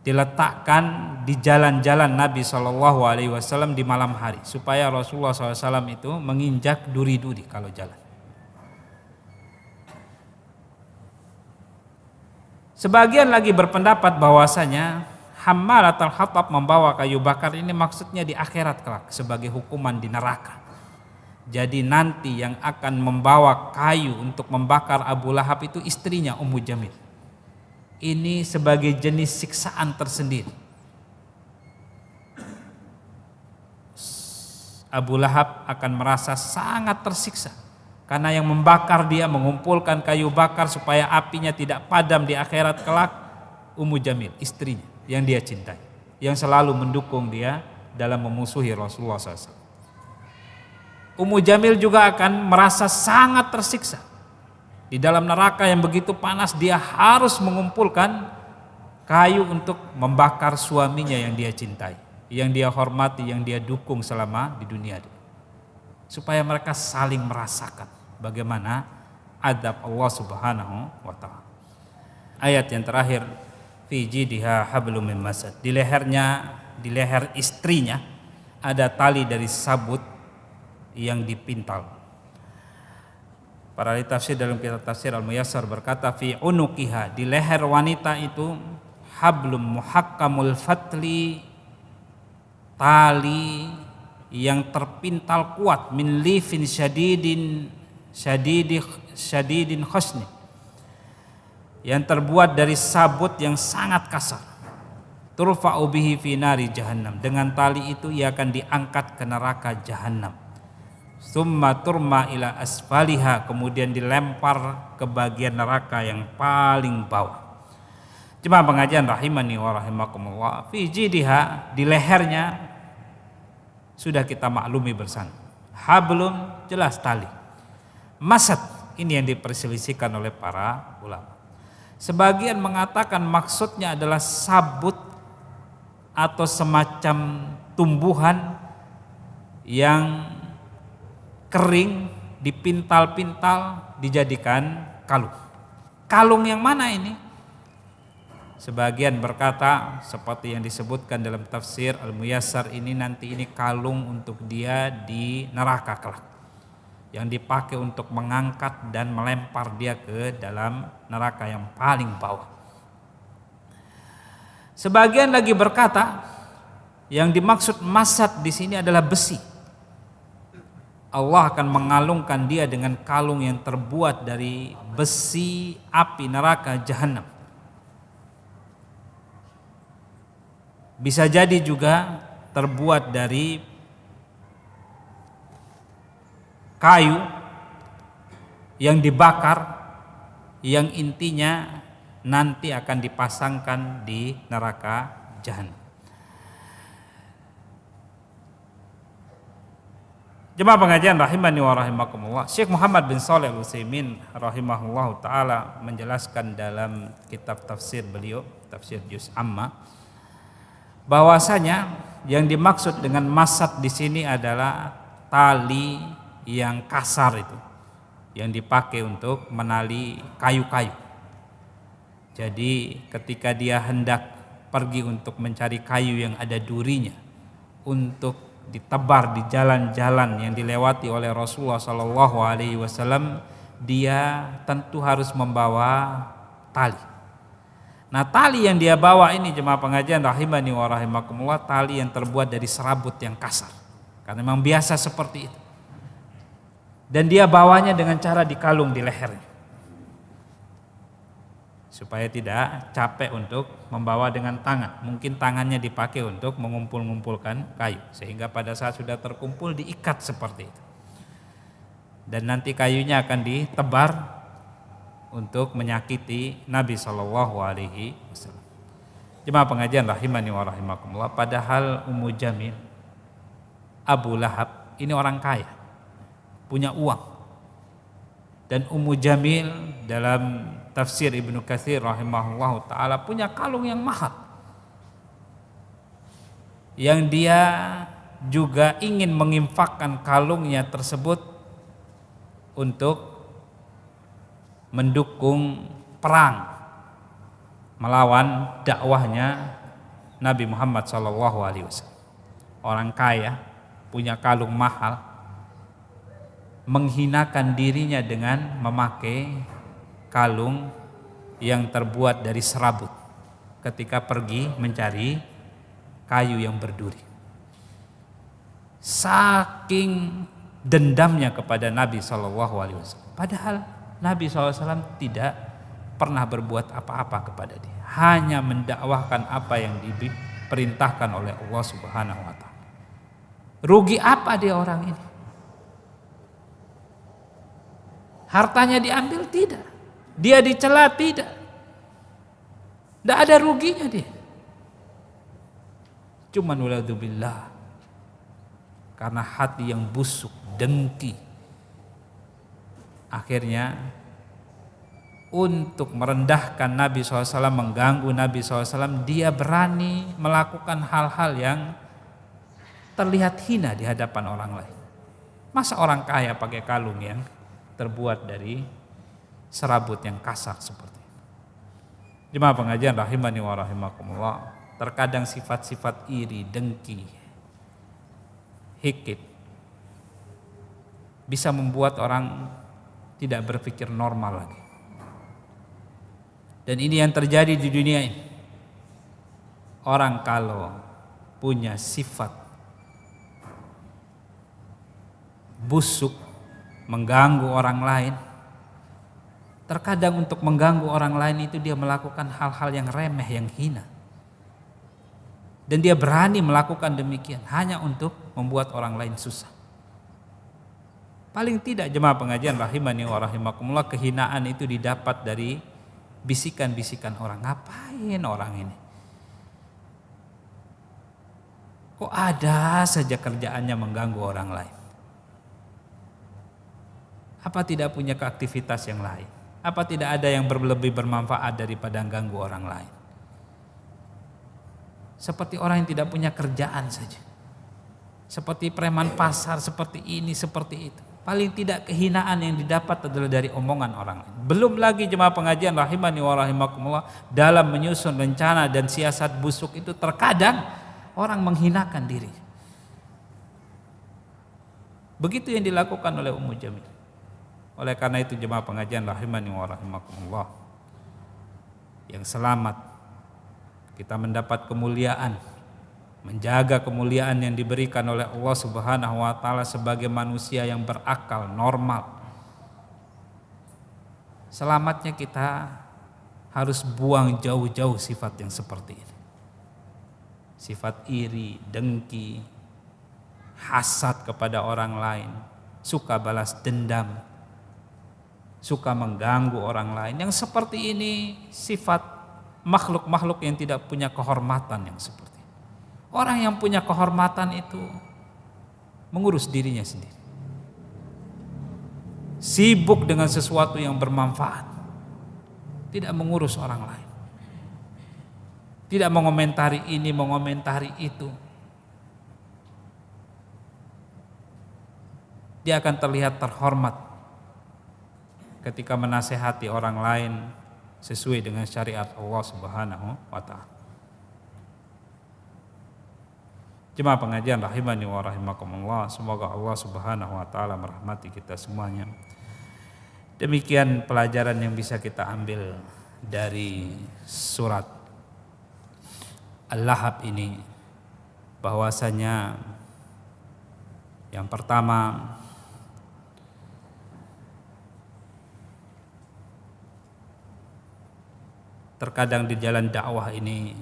diletakkan di jalan-jalan Nabi Shallallahu Alaihi Wasallam di malam hari supaya Rasulullah SAW itu menginjak duri-duri kalau jalan. Sebagian lagi berpendapat bahwasanya hammalatul hatab, membawa kayu bakar, ini maksudnya di akhirat kelak sebagai hukuman di neraka. Jadi nanti yang akan membawa kayu untuk membakar Abu Lahab itu istrinya Ummu Jamil. Ini sebagai jenis siksaan tersendiri. Abu Lahab akan merasa sangat tersiksa karena yang membakar dia, mengumpulkan kayu bakar supaya apinya tidak padam di akhirat kelak, Ummu Jamil, istrinya yang dia cintai, yang selalu mendukung dia dalam memusuhi Rasulullah SAW. Ummu Jamil juga akan merasa sangat tersiksa. Di dalam neraka yang begitu panas, dia harus mengumpulkan kayu untuk membakar suaminya yang dia cintai, yang dia hormati, yang dia dukung selama di dunia ini. Supaya mereka saling merasakan bagaimana adab Allah Subhanahu wa ta'ala. Ayat yang terakhir, fi jidha hablum min masad. Di lehernya, di leher istrinya ada tali dari sabut yang dipintal. Para ahli tafsir dalam kitab tafsir Al-Muyassar berkata, fi unuqiha, di leher wanita itu, hablum muhakkamul fatli, tali yang terpintal kuat, min lifin syadidin khasni, yang terbuat dari sabut yang sangat kasar. Turfa'u bihi fi nari jahannam, dengan tali itu ia akan diangkat ke neraka jahannam. Summa turma ila asfaliha, kemudian dilempar ke bagian neraka yang paling bawah. Jemaah pengajian rahimani wa rahimakumullah, fi jidha, di lehernya sudah kita maklumi bersama, Hablum jelas tali. Masad ini yang diperselisihkan oleh para ulama. Sebagian mengatakan maksudnya adalah sabut atau semacam tumbuhan yang kering dipintal-pintal dijadikan kalung. Kalung yang mana ini? Sebagian berkata seperti yang disebutkan dalam tafsir Al-Muyassar, ini nanti ini kalung untuk dia di neraka kelak, yang dipakai untuk mengangkat dan melempar dia ke dalam neraka yang paling bawah. Sebagian lagi berkata yang dimaksud masad di sini adalah besi. Allah akan mengalungkan dia dengan kalung yang terbuat dari besi api neraka jahanam. Bisa jadi juga terbuat dari kayu yang dibakar, yang intinya nanti akan dipasangkan di neraka jahanam. Jemaah pengajian rahimani wa rahimakumullah, Syekh Muhammad bin Shalih Al-Utsaimin rahimahullahu taala menjelaskan dalam kitab tafsir beliau, tafsir Juz Amma, bahwasanya yang dimaksud dengan masad di sini adalah tali yang kasar itu, yang dipakai untuk menali kayu-kayu. Jadi ketika dia hendak pergi untuk mencari kayu yang ada durinya untuk ditebar di jalan-jalan yang dilewati oleh Rasulullah SAW, dia tentu harus membawa tali. Nah, tali yang dia bawa ini jemaah pengajian rahimani wa rahimakumullah, tali yang terbuat dari serabut yang kasar, karena memang biasa seperti itu. Dan dia bawanya dengan cara dikalung di lehernya, supaya tidak capek untuk membawa dengan tangan. Mungkin tangannya dipakai untuk mengumpul-ngumpulkan kayu, sehingga pada saat sudah terkumpul diikat seperti itu. Dan nanti kayunya akan ditebar untuk menyakiti Nabi SAW. Jemaah pengajian rahimani wa rahimakumullah, padahal Ummu Jamil, Abu Lahab ini orang kaya, punya uang. Dan Ummu Jamil dalam tafsir Ibnu Katsir rahimahullahu taala punya kalung yang mahal, yang dia juga ingin menginfakkan kalungnya tersebut untuk mendukung perang melawan dakwahnya Nabi Muhammad SAW. Orang kaya punya kalung mahal, menghinakan dirinya dengan memakai kalung yang terbuat dari serabut ketika pergi mencari kayu yang berduri. Saking dendamnya kepada Nabi SAW, padahal Nabi SAW tidak pernah berbuat apa-apa kepada dia, hanya mendakwahkan apa yang diperintahkan oleh Allah Subhanahu wa taala. Rugi apa dia orang ini? Hartanya diambil? Tidak. Dia dicela? Tidak. Tidak ada ruginya dia. Cuman waladzubillah, karena hati yang busuk, dengki, akhirnya untuk merendahkan Nabi SAW, mengganggu Nabi SAW, dia berani melakukan hal-hal yang terlihat hina di hadapan orang lain. Masa orang kaya pakai kalung yang terbuat dari serabut yang kasar seperti itu? Jemaah pengajian rahimani wa rahimakumullah, terkadang sifat-sifat iri, dengki, hikit bisa membuat orang tidak berpikir normal lagi. Dan ini yang terjadi di dunia ini. Orang kalau punya sifat busuk, mengganggu orang lain, terkadang untuk mengganggu orang lain itu dia melakukan hal-hal yang remeh, yang hina. Dan dia berani melakukan demikian hanya untuk membuat orang lain susah. Paling tidak jemaah pengajian rahimani wa rahimakumullah, kehinaan itu didapat dari bisikan-bisikan orang. Ngapain orang ini? Kok ada saja kerjaannya mengganggu orang lain? Apa tidak punya keaktivitas yang lain? Apa tidak ada yang lebih bermanfaat daripada ganggu orang lain? Seperti orang yang tidak punya kerjaan saja. Seperti preman pasar, seperti ini, seperti itu. Paling tidak kehinaan yang didapat adalah dari omongan orang lain. Belum lagi jemaah pengajian rahimani wa rahimakumullah, dalam menyusun rencana dan siasat busuk itu terkadang orang menghinakan diri. Begitu yang dilakukan oleh Ummu Jamil. Oleh karena itu jemaah pengajian rahimani wa rahimakumullah, yang selamat, kita mendapat kemuliaan, menjaga kemuliaan yang diberikan oleh Allah Subhanahu wa taala sebagai manusia yang berakal, normal. Selamatnya kita harus buang jauh-jauh sifat yang seperti ini. Sifat iri, dengki, hasad kepada orang lain, suka balas dendam, suka mengganggu orang lain. Yang seperti ini sifat makhluk-makhluk yang tidak punya kehormatan yang seperti ini. Orang yang punya kehormatan itu mengurus dirinya sendiri. Sibuk dengan sesuatu yang bermanfaat. Tidak mengurus orang lain. Tidak mengomentari ini, mengomentari itu. Dia akan terlihat terhormat ketika menasehati orang lain sesuai dengan syariat Allah Subhanahu wa taala. Jemaah pengajian rahimani wa rahimakumullah, semoga Allah Subhanahu wa taala merahmati kita semuanya. Demikian pelajaran yang bisa kita ambil dari surat Al-Lahab ini, bahwasanya yang pertama, terkadang di jalan dakwah ini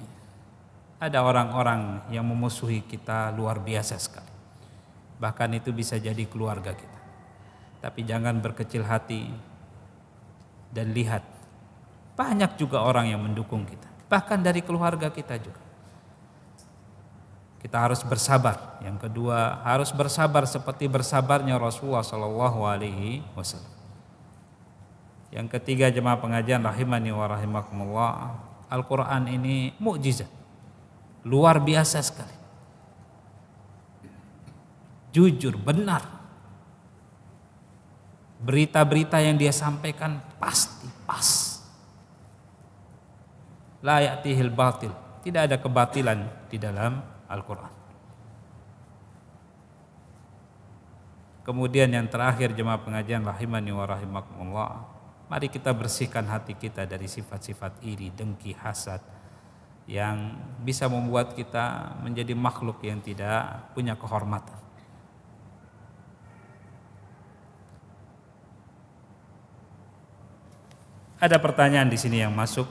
ada orang-orang yang memusuhi kita luar biasa sekali. Bahkan itu bisa jadi keluarga kita. Tapi jangan berkecil hati dan lihat, banyak juga orang yang mendukung kita. Bahkan dari keluarga kita juga. Kita harus bersabar. Yang kedua, harus bersabar seperti bersabarnya Rasulullah SAW. Yang ketiga jemaah pengajian rahimani wa rahimakumullah, Al-Quran ini mukjizat. Luar biasa sekali. Jujur, benar. Berita-berita yang dia sampaikan pasti pas. La ya'tihil batil. Tidak ada kebatilan di dalam Al-Quran. Kemudian yang terakhir jemaah pengajian rahimani wa rahimakumullah, mari kita bersihkan hati kita dari sifat-sifat iri, dengki, hasad yang bisa membuat kita menjadi makhluk yang tidak punya kehormatan. Ada pertanyaan di sini yang masuk.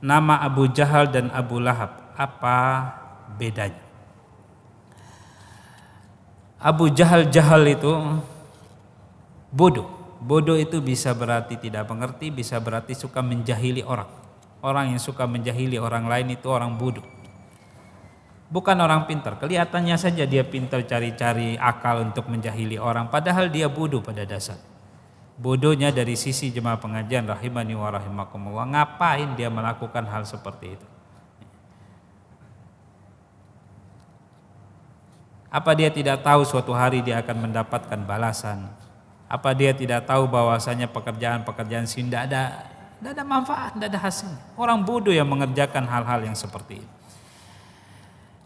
Nama Abu Jahal dan Abu Lahab, apa bedanya? Abu Jahal itu bodoh. Bodoh itu bisa berarti tidak mengerti, bisa berarti suka menjahili orang. Orang yang suka menjahili orang lain itu orang bodoh. Bukan orang pintar. Kelihatannya saja dia pintar cari-cari akal untuk menjahili orang, padahal dia bodoh pada dasar. Bodohnya dari sisi jemaah pengajian rahimani wa rahimakumullah, ngapain dia melakukan hal seperti itu? Apa dia tidak tahu suatu hari dia akan mendapatkan balasan? Apa dia tidak tahu bahwasanya pekerjaan-pekerjaan sini tidak ada manfaat, tidak ada hasilnya? Orang bodoh yang mengerjakan hal-hal yang seperti ini.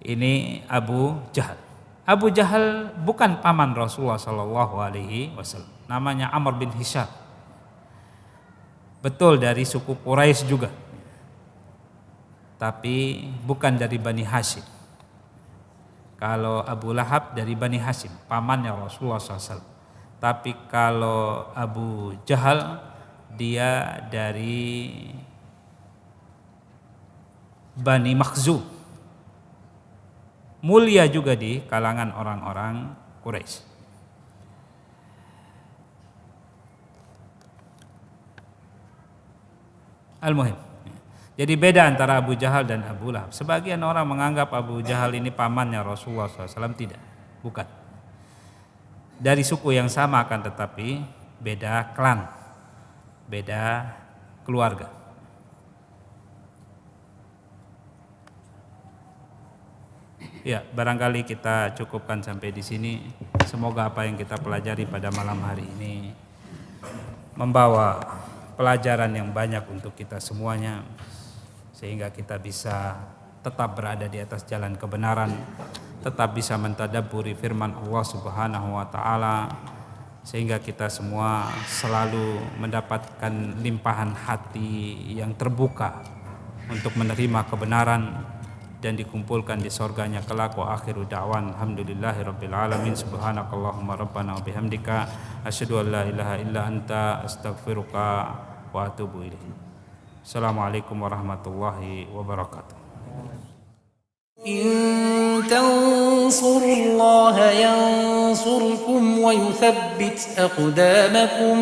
Ini Abu Jahal. Abu Jahal bukan paman Rasulullah SAW. Namanya Amr bin Hisham. Betul dari suku Quraisy juga. Tapi bukan dari Bani Hashim. Kalau Abu Lahab dari Bani Hashim, pamannya Rasulullah SAW. Tapi kalau Abu Jahal, dia dari Bani Makhzum. Mulia juga di kalangan orang-orang Quraisy. Al-Muhim. Jadi beda antara Abu Jahal dan Abu Lahab. Sebagian orang menganggap Abu Jahal ini pamannya Rasulullah SAW. Tidak, bukan. dari suku yang sama akan tetapi beda klan, beda keluarga. Ya, barangkali kita cukupkan sampai di sini. Semoga apa yang kita pelajari pada malam hari ini membawa pelajaran yang banyak untuk kita semuanya, sehingga kita bisa tetap berada di atas jalan kebenaran, tetap bisa mentadabburi firman Allah Subhanahu wa taala, sehingga kita semua selalu mendapatkan limpahan hati yang terbuka untuk menerima kebenaran dan dikumpulkan di surganya kelak. Wa akhiru da'wan alhamdulillahirabbil alamin. Subhanakallahumma rabbana wa bihamdika asyhadu an la ilaha illa anta astaghfiruka wa atubu ilaik. Assalamualaikum warahmatullahi wabarakatuh. إن تنصروا الله ينصركم ويثبت أقدامكم